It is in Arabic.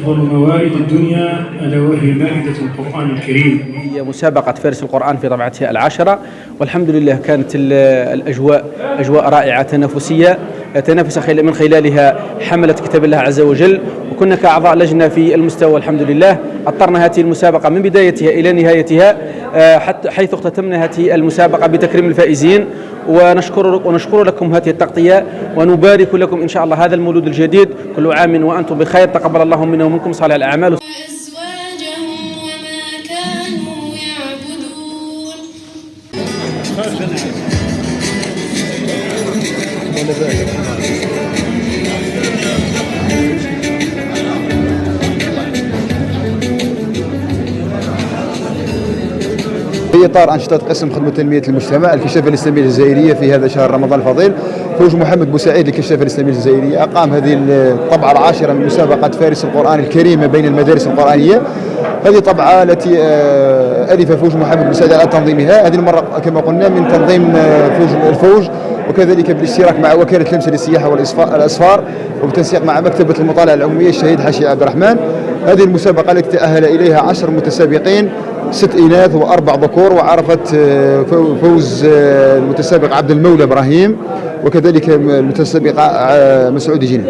أفضل موارد الدنيا ألا وهي مائدة القرآن الكريم. هي مسابقة فارس القرآن في طبعتها العاشرة، والحمد لله كانت الأجواء أجواء رائعة تنافسية تنافس من خلالها حملة كتاب الله عز وجل، وكنا كأعضاء لجنة في المستوى الحمد لله أطرنا هذه المسابقة من بدايتها إلى نهايتها، حتى حيث اختتمنا هذه المسابقة بتكريم الفائزين، ونشكر لكم هذه التغطية، ونبارك لكم إن شاء الله هذا المولود الجديد. كل عام وأنتم بخير، تقبل الله منا ومنكم صالح الأعمال. في إطار أنشطة قسم خدمة تنمية المجتمع الكشافة الإسلامية الجزائرية في هذا شهر رمضان الفضيل، فوج محمد بوسعيد للكشافة الإسلامية الجزائرية أقام هذه الطبعة العاشرة من مسابقة فارس القرآن الكريم بين المدارس القرآنية. هذه الطبعة التي ألف فوج محمد بوسعيد على تنظيمها، هذه المرة كما قلنا من تنظيم الفوج، وكذلك بالاشتراك مع وكالة لمسة للسياحة والأسفار، وبالتنسيق مع مكتبة المطالعة العمومية الشهيد حاشي عبد الرحمن. هذه المسابقة التي تأهل إليها 10 متسابقين، 6 إناث و4 ذكور، وعرفت فوز المتسابق عبد المولى إبراهيم، وكذلك المتسابق مسعود جنين.